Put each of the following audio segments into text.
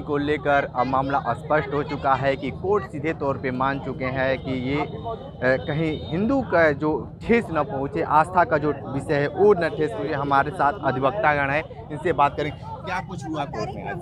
शिवलिंग को लेकर अब मामला स्पष्ट हो चुका है कि कोर्ट सीधे तौर पे मान चुके हैं कि ये कहीं हिंदू का जो ठेस न पहुँचे, आस्था का जो विषय है वो न ठेस पहुँचे। हमारे साथ अधिवक्तागण है, इनसे बात करें। क्या कुछ हुआ कोर्ट में आज?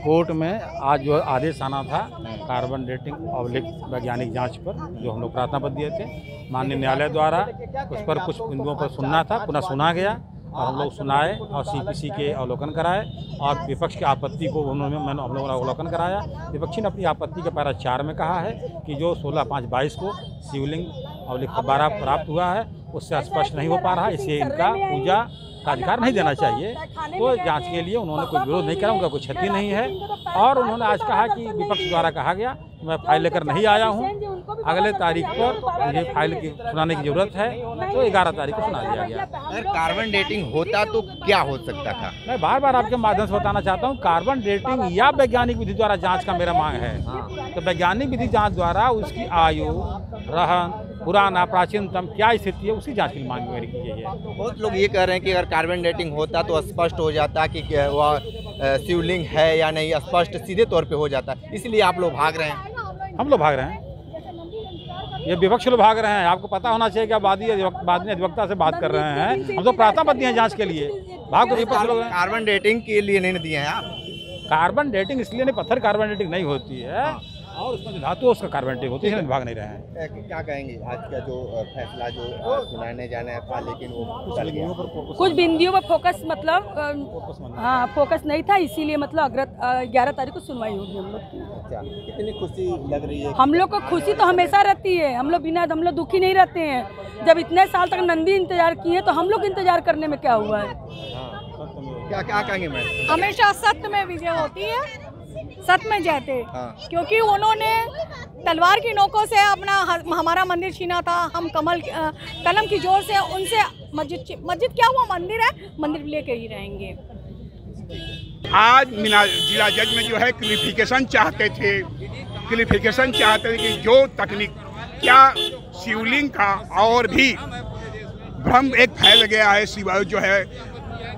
कोर्ट में आज जो आदेश आना था कार्बन डेटिंग ऑब्लिक वैज्ञानिक जांच पर, जो हम लोग प्रार्थना पत्र दिए थे माननीय न्यायालय द्वारा, उस पर कुछ बिंदुओं पर सुनना था, पुनः सुना गया और हम लोग सुनाए और सीपीसी के अवलोकन कराए और विपक्ष की आपत्ति को हम लोगों ने अवलोकन कराया। विपक्षी ने अपनी आपत्ति के पैरा 4 में कहा है कि जो 16/5/22 को शिवलिंग ऑब्लिक 12 प्राप्त हुआ है उससे स्पष्ट नहीं हो पा रहा, इससे इनका पूजा का अधिकार नहीं देना चाहिए। तो जांच के लिए उन्होंने कोई विरोध नहीं करा, उनका कोई क्षति नहीं है। और उन्होंने आज कहा कि विपक्ष द्वारा कहा गया मैं फाइल लेकर नहीं आया हूं, अगले तारीख पर मुझे फाइल की सुनाने की जरूरत है, तो 11 तारीख को सुना दिया गया। अगर कार्बन डेटिंग होता तो क्या हो सकता था? मैं बार बार आपके माध्यम से बताना चाहता हूँ, कार्बन डेटिंग या वैज्ञानिक विधि द्वारा जाँच का मेरा मांग है। तो वैज्ञानिक विधि जाँच द्वारा उसकी आयु, रहन, पुराना प्राचीनतम क्या स्थिति है, उसी जांच की मांग मेरी की गई है। बहुत लोग ये कह रहे हैं कि अगर कार्बन डेटिंग होता तो स्पष्ट हो जाता कि वह शिवलिंग है या नहीं, स्पष्ट सीधे तौर पे हो जाता, इसलिए आप लोग भाग रहे हैं। हम लोग भाग रहे हैं, ये विपक्ष लोग भाग रहे हैं। आपको पता होना चाहिए कि बाद में अधिवक्ता से बात कर रहे हैं, हम तो प्रार्थना पत्र दिए हैं जांच के लिए। भाग तो विपक्ष लोग हैं। कार्बन डेटिंग के लिए नहीं दिए हैं आप? कार्बन डेटिंग इसलिए नहीं, पत्थर कार्बन डेटिंग नहीं होती है और उसमें जो धातु उसका कार्बन डेटिंग होती है, भाग नहीं रहे हैं। क्या कहेंगे आज का जो फैसला जो सुनाने जाने था लेकिन वो कुछ बिंदियों पर फोकस मतलब हाँ फोकस नहीं था, इसीलिए मतलब 11 तारीख को सुनवाई होगी हम लोग की। अच्छा, कितनी खुशी लग रही है? हम लोग को खुशी तो हमेशा रहती है, हम लोग दुखी नहीं रहते हैं। जब इतने साल तक नंदी इंतजार किए तो हम लोग इंतजार करने में क्या हुआ है? क्या क्या कहेंगे मैम? हमेशा सत्य में विजय होती है, सत्य में जयते। क्योंकि उन्होंने तलवार की नोकों से अपना हमारा मंदिर छीना था, हम कलम की जोर से उनसे मस्जिद क्या हुआ, मंदिर है, मंदिर लेके ही रहेंगे। आज जिला जज में जो है क्लियरिफिकेशन चाहते थे कि जो तकनीक क्या शिवलिंग का और भी भ्रम एक फैल गया है, शिव जो है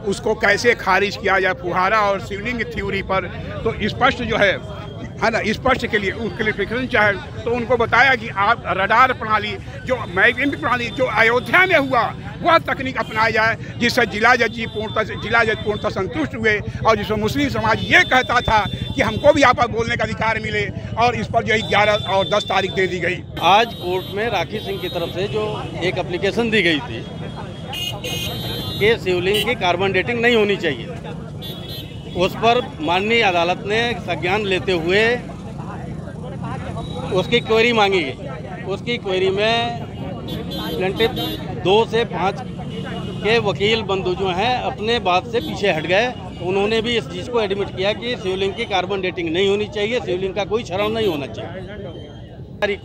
उसको कैसे खारिज किया जाए, फुहारा और शिवलिंग थ्योरी पर तो स्पष्ट जो है ना, स्पष्ट के लिए क्लियरिफिकेशन चाहे तो उनको बताया कि आप रडार प्रणाली जो मैग्नेटिक प्रणाली जो अयोध्या में हुआ वह तकनीक अपनाई जाए, जिससे जिला जज पूर्णतः संतुष्ट हुए और जिसमें मुस्लिम समाज ये कहता था कि हमको भी आपस बोलने का अधिकार मिले और इस पर जो 11 और 10 तारीख दे दी गई। आज कोर्ट में राखी सिंह की तरफ से जो एक एप्लीकेशन दी गई थी कि शिवलिंग की कार्बन डेटिंग नहीं होनी चाहिए, उस पर माननीय अदालत ने संज्ञान लेते हुए उसकी क्वेरी मांगी गई। उसकी क्वेरी में प्लेंटिफ 2 से 5 के वकील बंधु जो हैं अपने बात से पीछे हट गए। उन्होंने भी इस चीज़ को एडमिट किया कि शिवलिंग की कार्बन डेटिंग नहीं होनी चाहिए, शिवलिंग का कोई क्षरण नहीं होना चाहिए। तारीख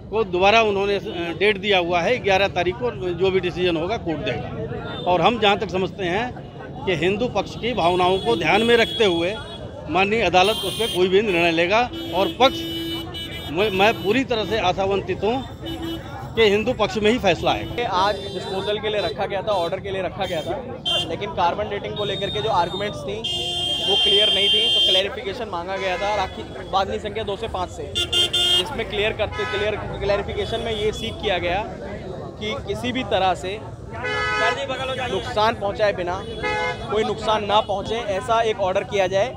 को दोबारा उन्होंने डेट दिया हुआ है 11 तारीख को, जो भी डिसीजन होगा कोर्ट देगा। और हम जहाँ तक समझते हैं कि हिंदू पक्ष की भावनाओं को ध्यान में रखते हुए माननीय अदालत उस पर कोई भी निर्णय लेगा और मैं पूरी तरह से आशावंतित हूँ कि हिंदू पक्ष में ही फैसला आएगा। आज डिस्पोजल के लिए रखा गया था, ऑर्डर के लिए रखा गया था, लेकिन कार्बन डेटिंग को लेकर के जो आर्गुमेंट्स थी वो क्लियर नहीं थी, तो क्लैरिफिकेशन मांगा गया था राखी बादनी संख्या 2 से 5 से, जिसमें क्लैरिफिकेशन में ये सीख किया गया कि किसी भी तरह से नुकसान पहुंचाए बिना कोई नुकसान ना पहुंचे, ऐसा एक ऑर्डर किया जाए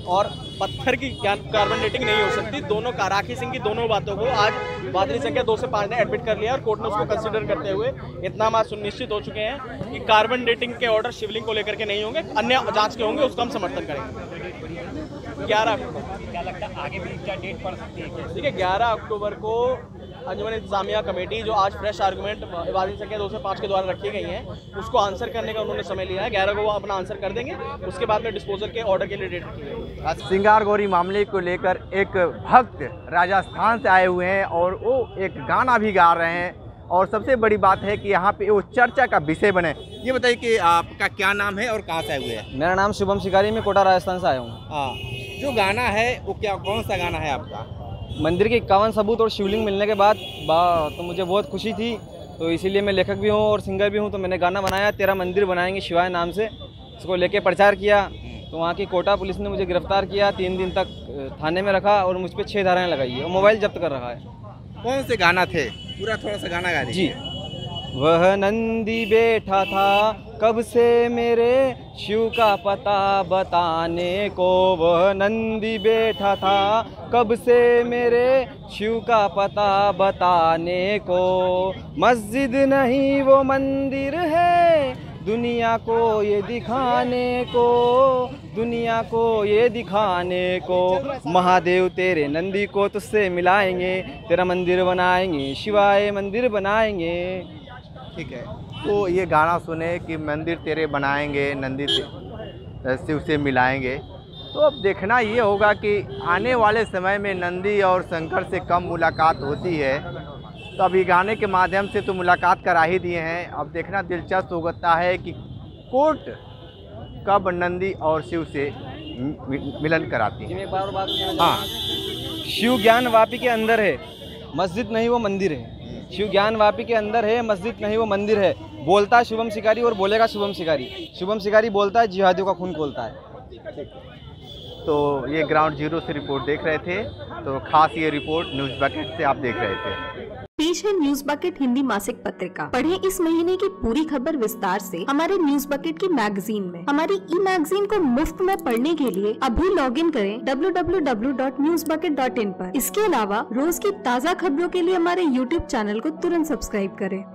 और पत्थर की कार्बन डेटिंग नहीं हो सकती। दोनों राखी सिंह की दोनों बातों को आज बादनी संख्या 2 से 5 ने एडमिट कर लिया और कोर्ट ने उसको कंसीडर करते हुए इतना बात सुनिश्चित हो चुके हैं कि कार्बन डेटिंग के ऑर्डर शिवलिंग को लेकर के नहीं होंगे, अन्य जांच के होंगे, उसका हम समर्थन करेंगे। 11 अक्टूबर क्या लगता है आगे भी क्या डेट पड़ सकती है? ठीक है, 11 अक्टूबर को अंजुमन इंतजामिया कमेटी जो आज फ्रेश आर्गूमेंट बादनी संख्या 2 से 5 के द्वारा रखी गई हैं उसको आंसर करने का उन्होंने समय लिया है। 11 को वो अपना आंसर कर देंगे, उसके बाद में डिस्पोजल के ऑर्डर के लिए डेट रखी गई। आज सिंगार गौरी मामले को लेकर एक भक्त राजस्थान से आए हुए हैं और वो एक गाना भी गा रहे हैं और सबसे बड़ी बात है कि यहाँ पे वो चर्चा का विषय बने। ये बताइए कि आपका क्या नाम है और कहाँ से आए हुए हैं? मेरा नाम शुभम शिकारी, मैं कोटा राजस्थान से आया हूँ। हाँ, जो गाना है वो कौन सा गाना है आपका? मंदिर के 51 सबूत और शिवलिंग मिलने के बाद तो मुझे बहुत खुशी थी, तो इसीलिए मैं लेखक भी हूँ और सिंगर भी हूँ, तो मैंने गाना बनाया तेरा मंदिर बनाएंगे शिवाय नाम से, इसको लेके प्रचार किया तो वहाँ की कोटा पुलिस ने मुझे गिरफ्तार किया, 3 दिन तक थाने में रखा और मुझ पर 6 धाराएं लगाई है और मोबाइल जब्त कर रखा है। कौन से गाना थे, पूरा थोड़ा सा गाना गा दीजिए। जी, वह नंदी बैठा था कब से मेरे शिव का पता बताने को, वह नंदी बैठा था कब से मेरे शिव का पता बताने को, मस्जिद नहीं वो मंदिर है दुनिया को ये दिखाने को, दुनिया को ये दिखाने को, महादेव तेरे नंदी को तुझसे मिलाएंगे, तेरा मंदिर बनाएंगे, शिवाय मंदिर बनाएंगे। ठीक है, तो ये गाना सुने कि मंदिर तेरे बनाएंगे, नंदी शिव से मिलाएंगे, तो अब देखना ये होगा कि आने वाले समय में नंदी और शंकर से कम मुलाकात होती है। तो अब ये गाने के माध्यम से तो मुलाकात करा ही दिए हैं, अब देखना दिलचस्प होता है कि कोर्ट कब नंदी और शिव से मिलन कराती है। एक बार बात हाँ, शिव ज्ञान वापी के अंदर है, मस्जिद नहीं वो मंदिर है। शिव ज्ञान वापी के अंदर है, मस्जिद नहीं वो मंदिर है। बोलता है शुभम शिकारी और बोलेगा शुभम शिकारी। शुभम शिकारी बोलता है, जिहादियों का खून खोलता है। तो ये ग्राउंड जीरो से रिपोर्ट देख रहे थे, तो खास ये रिपोर्ट न्यूज़ बकेट से आप देख रहे थे। पेश है न्यूज़ बकेट हिंदी मासिक पत्रिका। पढ़ें इस महीने की पूरी खबर विस्तार से हमारे न्यूज़ बकेट की मैगजीन में। हमारी ई मैगजीन को मुफ्त में पढ़ने के लिए अभी लॉगिन करें www.newsbucket.in पर। इसके अलावा रोज की ताज़ा खबरों के लिए हमारे YouTube चैनल को तुरंत सब्सक्राइब करें।